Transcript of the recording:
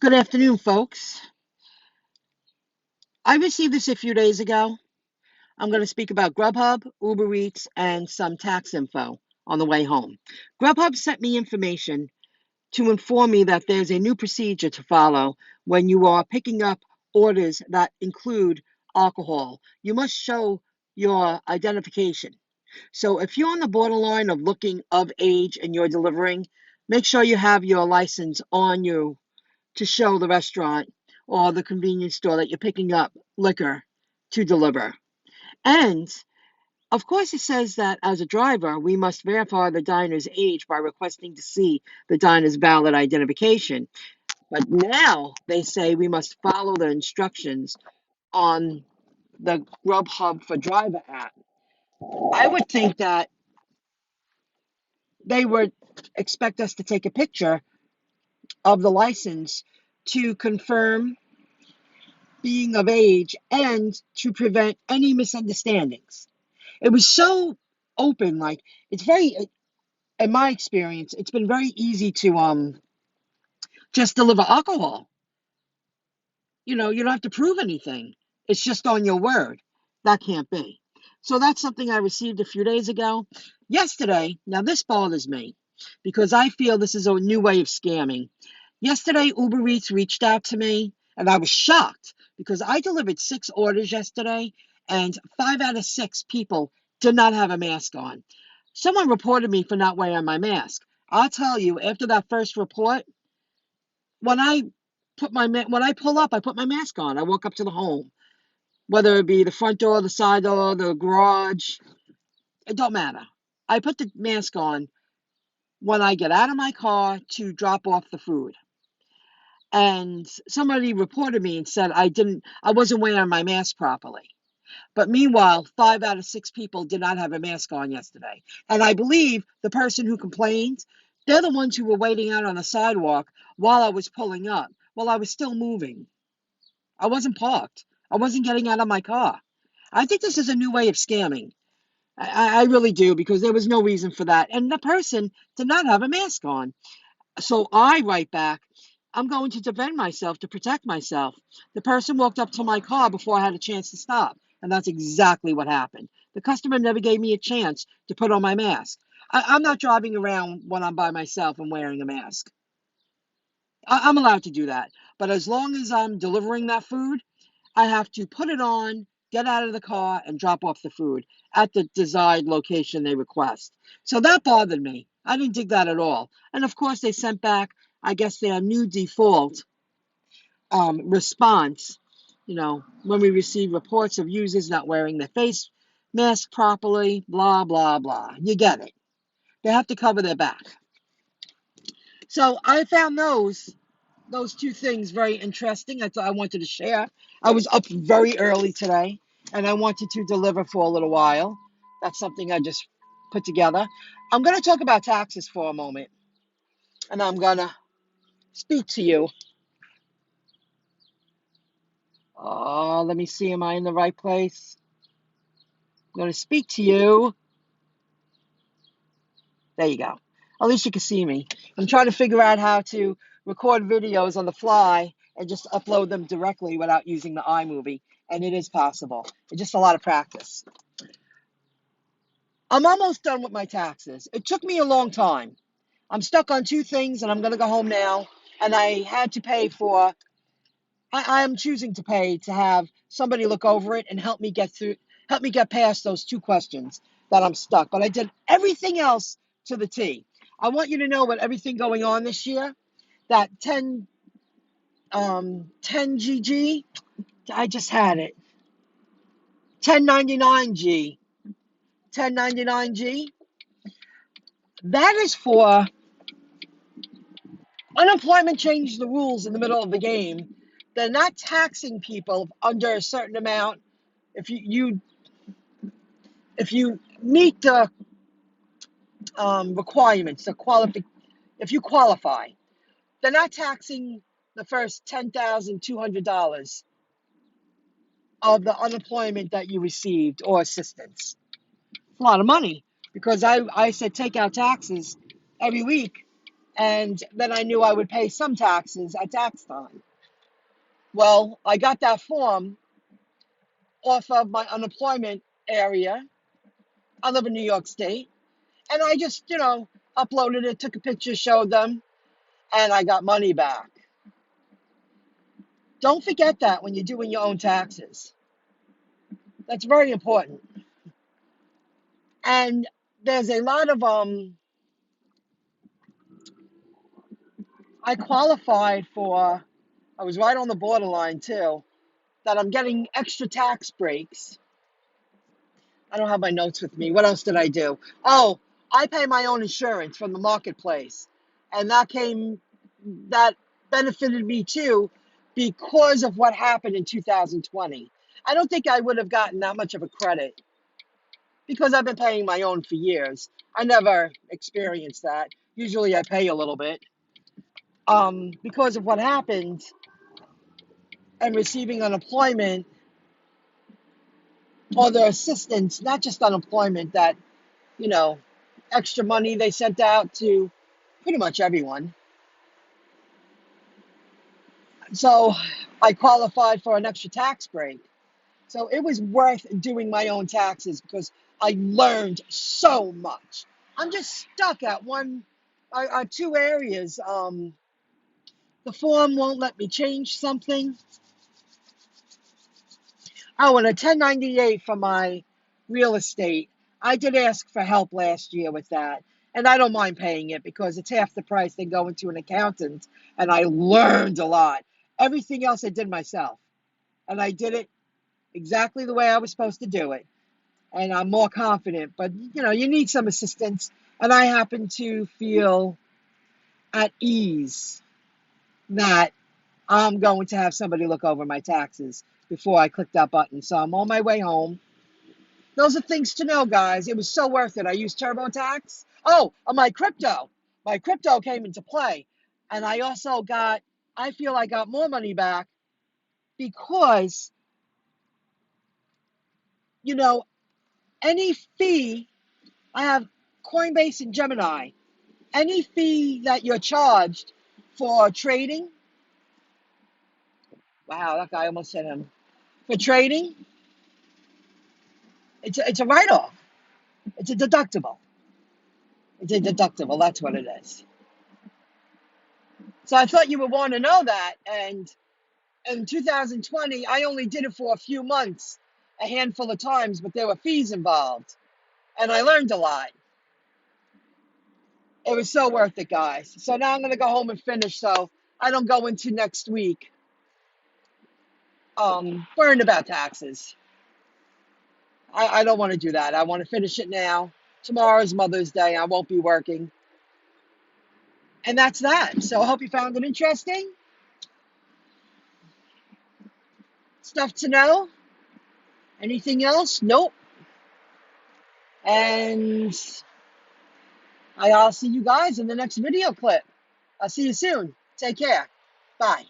Good afternoon, folks. I received this a few days ago. I'm going to speak about GrubHub, Uber Eats, and some tax info on the way home. GrubHub sent me information to inform me that there's a new procedure to follow when you are picking up orders that include alcohol. You must show your identification. So if you're on the borderline of looking of age and you're delivering, make sure you have your license on you to show the restaurant or the convenience store that you're picking up liquor to deliver. And of course, it says that as a driver, we must verify the diner's age by requesting to see the diner's valid identification. But now they say we must follow the instructions on the GrubHub for Driver app. I would think that they would expect us to take a picture of the license to confirm being of age and to prevent any misunderstandings. It was so open, like it's very, in my experience, it's been very easy to just deliver alcohol. You don't have to prove anything. It's just on your word. That can't be. So that's something I received a few days ago. Yesterday, now this bothers me because I feel this is a new way of scamming. Yesterday, Uber Eats reached out to me, and I was shocked because I delivered 6 orders yesterday, and 5 out of 6 people did not have a mask on. Someone reported me for not wearing my mask. I'll tell you, after that first report, when I when I pull up, I put my mask on. I walk up to the home, whether it be the front door, the side door, the garage. It don't matter. I put the mask on when I get out of my car to drop off the food. And somebody reported me and said I wasn't wearing my mask properly. But meanwhile, 5 out of 6 people did not have a mask on yesterday. And I believe the person who complained, they're the ones who were waiting out on the sidewalk while I was pulling up, while I was still moving. I wasn't parked. I wasn't getting out of my car. I think this is a new way of scamming. I really do, because there was no reason for that. And the person did not have a mask on. So I write back, I'm going to defend myself to protect myself. The person walked up to my car before I had a chance to stop. And that's exactly what happened. The customer never gave me a chance to put on my mask. I'm not driving around when I'm by myself and wearing a mask. I'm allowed to do that. But as long as I'm delivering that food, I have to put it on, get out of the car, and drop off the food at the desired location they request. So that bothered me. I didn't dig that at all. And of course, they sent back, I guess, their new default response. When we receive reports of users not wearing their face mask properly, blah, blah, blah. You get it. They have to cover their back. So I found those 2 things very interesting. I wanted to share. I was up very early today, and I wanted to deliver for a little while. That's something I just put together. I'm going to talk about taxes for a moment, and I'm going to speak to you. Let me see. Am I in the right place? I'm going to speak to you. There you go. At least you can see me. I'm trying to figure out how to record videos on the fly and just upload them directly without using the iMovie. And it is possible. It's just a lot of practice. I'm almost done with my taxes. It took me a long time. I'm stuck on 2 things, and I'm going to go home now. And I had to pay for, I am choosing to pay to have somebody look over it and help me get past those 2 questions that I'm stuck. But I did everything else to the T. I want you to know, with everything going on this year, that 10 GG, I just had it. 1099G. 1099G. That is for unemployment changed the rules in the middle of the game. They're not taxing people under a certain amount. If you meet the requirements, if you qualify, they're not taxing the first $10,200 of the unemployment that you received or assistance. It's a lot of money, because I said take out taxes every week. And then I knew I would pay some taxes at tax time. Well, I got that form off of my unemployment area. I live in New York State. And I just, uploaded it, took a picture, showed them, and I got money back. Don't forget that when you're doing your own taxes. That's very important. And there's a lot of I qualified for, I was right on the borderline too, that I'm getting extra tax breaks. I don't have my notes with me. What else did I do? Oh, I pay my own insurance from the marketplace. And that benefited me too because of what happened in 2020. I don't think I would have gotten that much of a credit because I've been paying my own for years. I never experienced that. Usually I pay a little bit. Because of what happened and receiving unemployment or the assistance, not just unemployment, that, you know, extra money they sent out to pretty much everyone. So I qualified for an extra tax break. So it was worth doing my own taxes because I learned so much. I'm just stuck at two areas. The form won't let me change something. Oh, and a 1098 for my real estate. I did ask for help last year with that. And I don't mind paying it because it's half the price than going to an accountant. And I learned a lot. Everything else I did myself. And I did it exactly the way I was supposed to do it. And I'm more confident. But, you need some assistance. And I happen to feel at ease that I'm going to have somebody look over my taxes before I click that button. So I'm on my way home. Those are things to know, guys. It was so worth it. I used TurboTax. Oh, my crypto. My crypto came into play. And I feel I got more money back because, you know, any fee, I have Coinbase and Gemini, any fee that you're charged for trading, wow, that guy almost hit him. For trading, it's a write-off. It's a deductible. It's a deductible. That's what it is. So I thought you would want to know that. And in 2020, I only did it for a few months, a handful of times, but there were fees involved. And I learned a lot. It was so worth it, guys. So now I'm going to go home and finish so I don't go into next week worrying about taxes. I don't want to do that. I want to finish it now. Tomorrow's Mother's Day. I won't be working. And that's that. So I hope you found it interesting. Stuff to know. Anything else? Nope. And I'll see you guys in the next video clip. I'll see you soon. Take care. Bye.